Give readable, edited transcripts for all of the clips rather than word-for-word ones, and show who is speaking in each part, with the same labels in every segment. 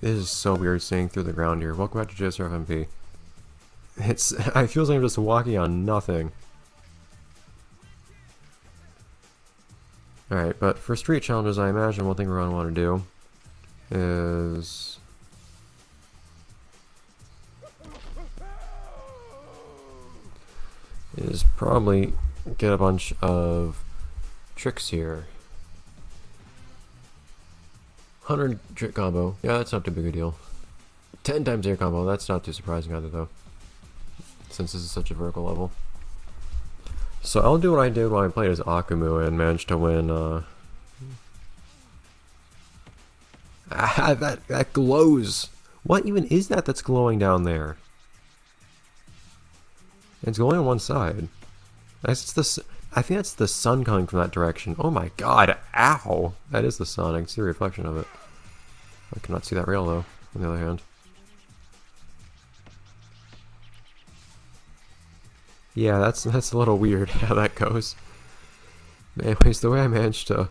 Speaker 1: This is so weird seeing through the ground here. Welcome back to JSRFMP. I feel like I'm just walking on nothing. Alright, but for street challenges, I imagine one thing we're going to want to do is probably get a bunch of tricks here. 100 trick combo. Yeah, that's not too big a deal. 10 times air combo. That's not too surprising either, though, since this is such a vertical level. So I'll do what I did when I played as Akumu and managed to win. That glows. What even is that that's glowing down there? It's glowing on one side. I think that's the sun coming from that direction. Oh my god, ow! That is the sun, I can see the reflection of it. I cannot see that rail though, on the other hand. Yeah, that's a little weird how that goes. Anyways, the way I managed to...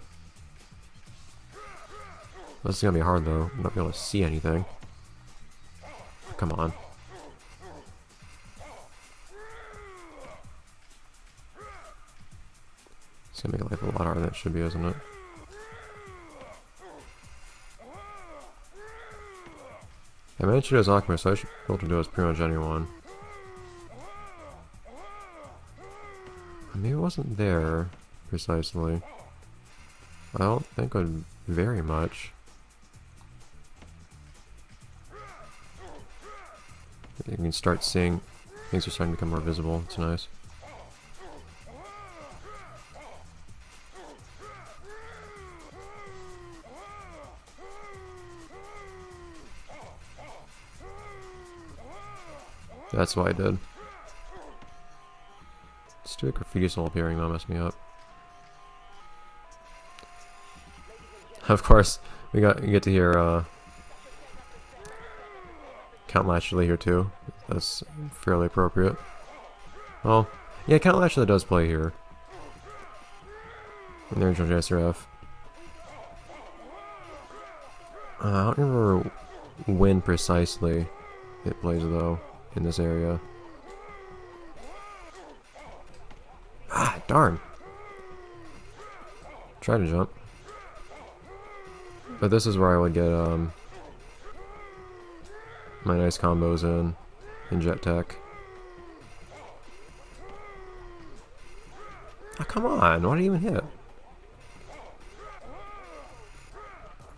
Speaker 1: This is gonna be hard though, I'm not gonna be able to see anything. Come on. It's gonna make life a lot harder than it should be, isn't it? I managed to do as Akumu, so I should be able to do as pretty much anyone. Maybe it wasn't there, precisely. I don't think it would vary much. You can start seeing things are starting to become more visible, it's nice. That's what I did. Stupid graffiti still appearing, that'll mess me up. Of course, we get to hear Count Latchley here too. That's fairly appropriate. Well, yeah, Count Latchley does play here in the original JSRF. I don't remember when precisely it plays though in this area. Ah, darn. Try to jump. But this is where I would get my nice combos in Jet Tech. Oh, come on, why did he even hit?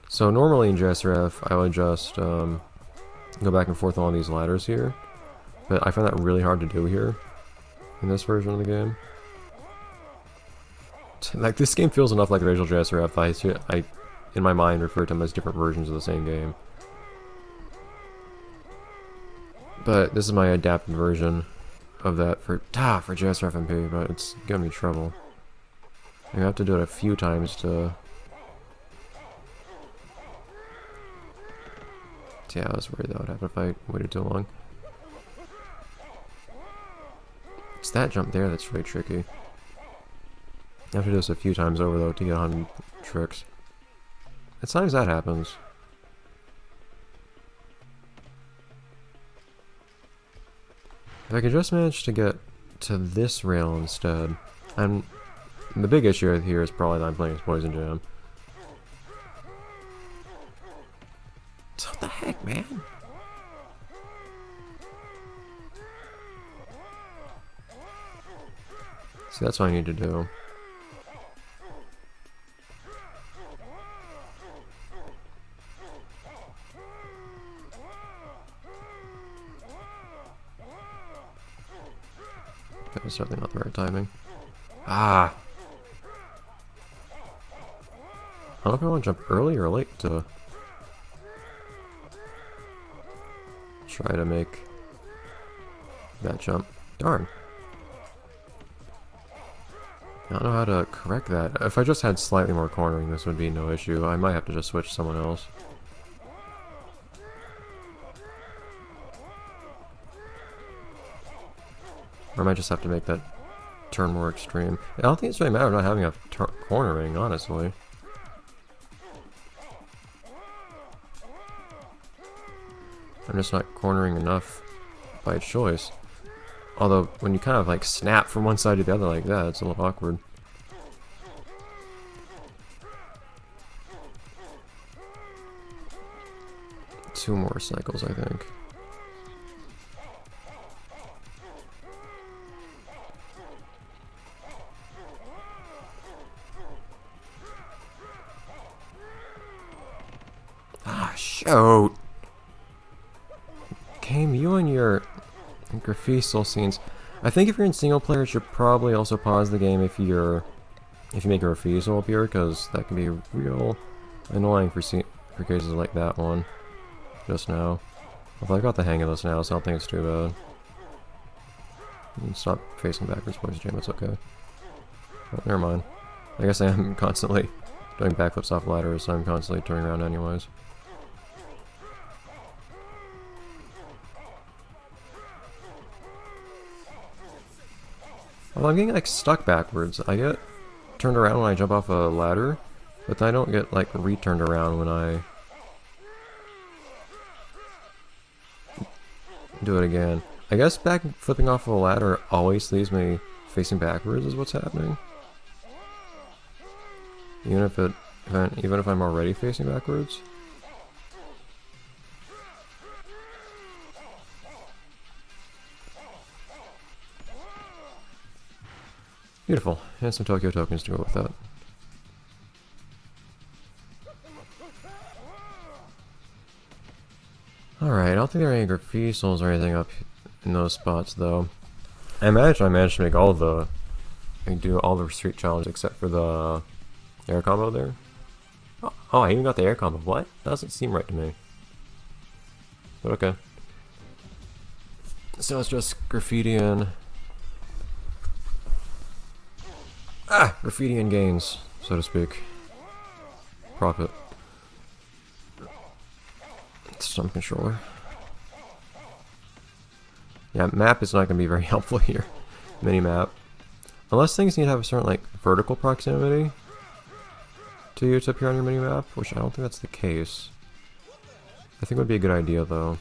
Speaker 1: So normally in JSRF, I would just go back and forth on these ladders here. But I find that really hard to do here in this version of the game. Like, this game feels enough like the original JSRF. I in my mind, refer to them as different versions of the same game. But this is my adapted version of that for JSRFMP, but it's giving me trouble. I have to do it a few times to... Yeah, I was worried that would happen if I waited too long. It's that jump there that's really tricky. I have to do this a few times over though to get 100 tricks. At times that happens. If I could just manage to get to this rail instead, and the big issue here is probably that I'm playing as Poison Jam. So what the heck, man? See, that's what I need to do. That was certainly not the right timing. Ah! I don't know if I want to jump early or late to try to make that jump. Darn. I don't know how to correct that. If I just had slightly more cornering, this would be no issue. I might have to just switch to someone else. Or I might just have to make that turn more extreme. I don't think it's really a matter of not having a cornering, honestly. I'm just not cornering enough by choice. Although, when you kind of like snap from one side to the other like that, it's a little awkward. Two more cycles, I think. Ah, shoot! Game, you and your graffiti scenes. I think if you're in single player, you should probably also pause the game if you make a graffiti appear, because that can be real annoying for cases like that one just now. Although I got the hang of this now, so I don't think it's too bad. You can stop facing backwards, boys, Jam. It's okay. Oh, never mind. I guess I am constantly doing backflips off ladders, so I'm constantly turning around anyways. Well, I'm getting like stuck backwards. I get turned around when I jump off a ladder, but then I don't get like returned around when I do it again. I guess back flipping off of a ladder always leaves me facing backwards is what's happening. Even if I'm already facing backwards. Beautiful. And some Tokyo tokens to go with that. Alright, I don't think there are any graffiti souls or anything up in those spots though. I imagine I managed to make all the do all the street challenges except for the air combo there. Oh, I even got the air combo. What? That doesn't seem right to me. But okay. So it's just graffiti and graffiti and gains, so to speak. Profit. Some controller. Yeah, map is not going to be very helpful here. Mini-map. Unless things need to have a certain, like, vertical proximity to you to appear on your mini-map, which I don't think that's the case. I think it would be a good idea, though.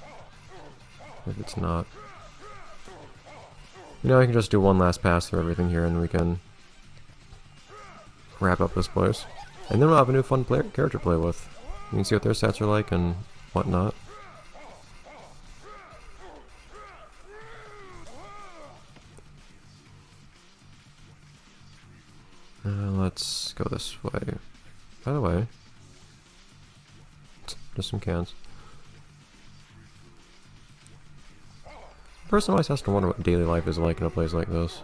Speaker 1: If it's not. You know, I can just do one last pass through everything here and we can wrap up this place. And then we'll have a new fun character to play with. You can see what their stats are like and whatnot. Let's go this way. By the way, just some cans. A person always has to wonder what daily life is like in a place like this.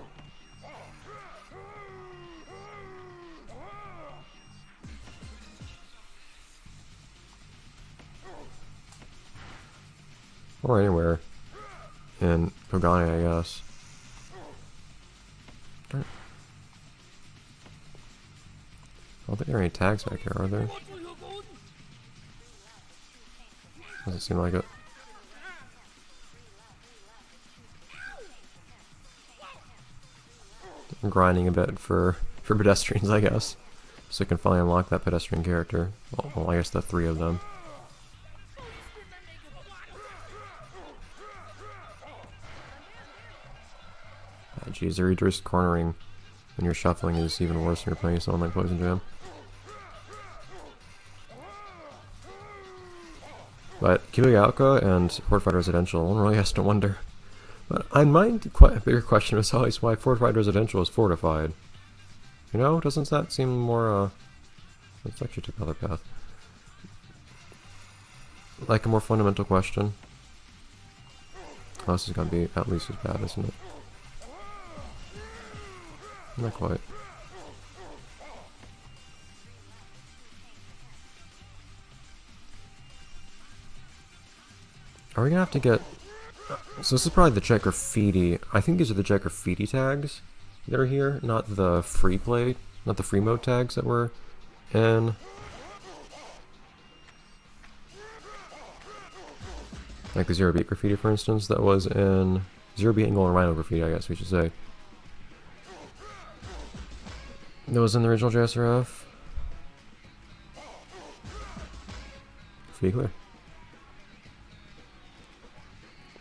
Speaker 1: Or anywhere in Pogani, I guess. I don't think there are any tags back here, are there? Doesn't seem like it. I'm grinding a bit for pedestrians, I guess. So I can finally unlock that pedestrian character. Well, I guess the three of them. Geez, the reduced cornering when you're shuffling is even worse when you're playing someone like Poison Jam. But Kiyoyaka and Fortified Residential, one really has to wonder. But in mind, quite a bigger question was always why Fortified Residential is fortified. You know, doesn't that seem more, let's actually take another path. Like a more fundamental question. Oh, this is gonna be at least as bad, isn't it? Not quite. Are we gonna have to get... So this is probably the Jet Graffiti. I think these are the Jet Graffiti tags that are here, not the free play, not the free mode tags that were in... Like the Zero Beat Graffiti, for instance, that was in... Zero Beat and Golden Rhino Graffiti, I guess we should say. That was in the original JSRF. To be clear.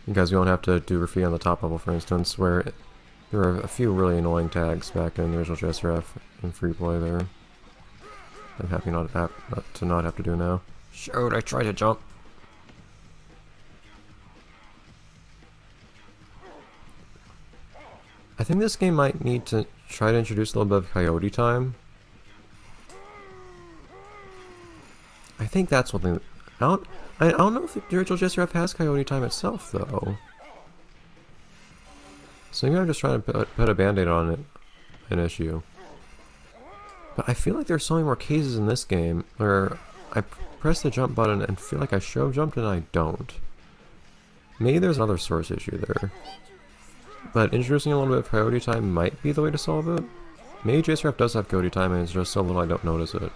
Speaker 1: Because we won't have to do graffiti on the top level, for instance, where there are a few really annoying tags back in the original JSRF and free play there. I'm happy to not have to do now. Shoot, I tried to jump. I think this game might need to try to introduce a little bit of coyote time. I think that's one thing. I don't know if the original JSRF has coyote time itself, though. So maybe I'm just trying to put a band-aid on it, an issue. But I feel like there's so many more cases in this game where I press the jump button and feel like I should have jumped and I don't. Maybe there's another source issue there. But introducing a little bit of coyote time might be the way to solve it. Maybe JSRF does have coyote time and it's just so little I don't notice it.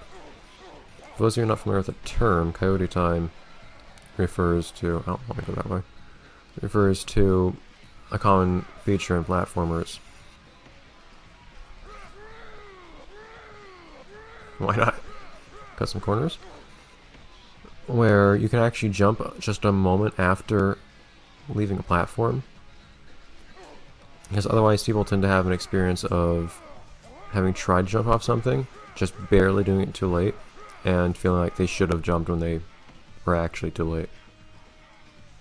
Speaker 1: For those of you not familiar with the term, coyote time refers to... Oh, let me go that way. Refers to a common feature in platformers. Why not? Cut some corners. Where you can actually jump just a moment after leaving a platform. Because otherwise people tend to have an experience of having tried to jump off something, just barely doing it too late, and feeling like they should have jumped when they were actually too late.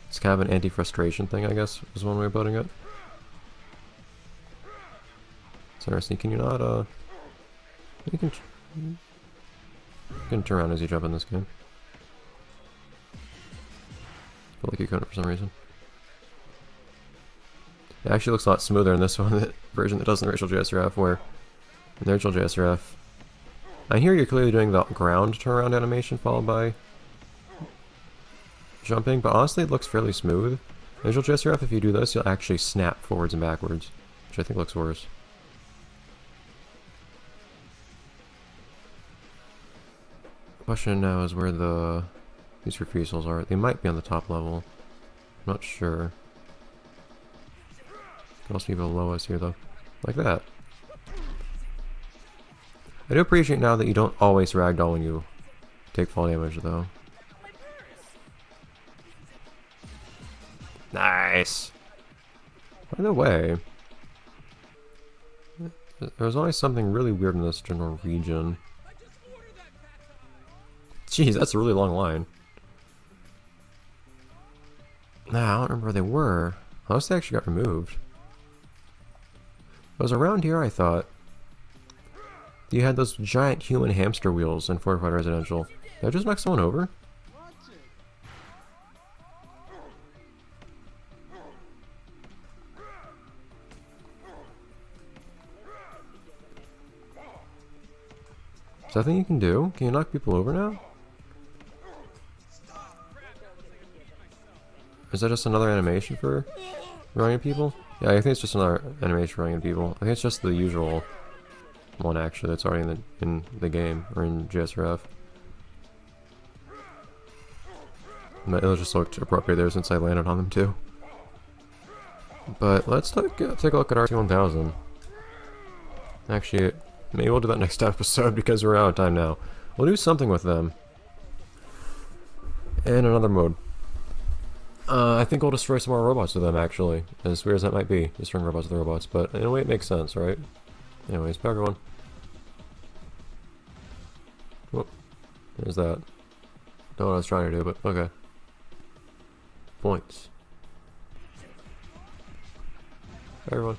Speaker 1: It's kind of an anti-frustration thing, I guess, is one way of putting it. It's interesting. Can you not, you can turn around as you jump in this game. Feel like you couldn't for some reason. It actually looks a lot smoother in this one, the version that does in the original JSRF, where in the original JSRF, I hear you're clearly doing the ground turnaround animation followed by jumping, but honestly it looks fairly smooth. In the original JSRF, if you do this, you'll actually snap forwards and backwards, which I think looks worse. The question now is where these refusals are. They might be on the top level. I'm not sure. Could also be below us here though. Like that. I do appreciate now that you don't always ragdoll when you take fall damage though. Nice! By the way, there's always something really weird in this general region. Jeez, that's a really long line. Nah, I don't remember where they were. Unless they actually got removed. It was around here, I thought. You had those giant human hamster wheels in Fortified Residential. Did I just knock someone over? Is that a thing you can do? Can you knock people over now? Is that just another animation for running at people? Yeah, I think it's just another animation for running at people. I think it's just the usual one actually that's already in the game, or in JSRF. But it just looked appropriate there since I landed on them too. But let's take a look at RT1000. Actually, maybe we'll do that next episode because we're out of time now. We'll do something with them. In another mode. I think we'll destroy some more robots with them, actually. As weird as that might be, destroying robots with robots. But in a way it makes sense, right? Anyways, bye everyone. Whoop. There's that. Don't know what I was trying to do, but okay. Points. Bye everyone.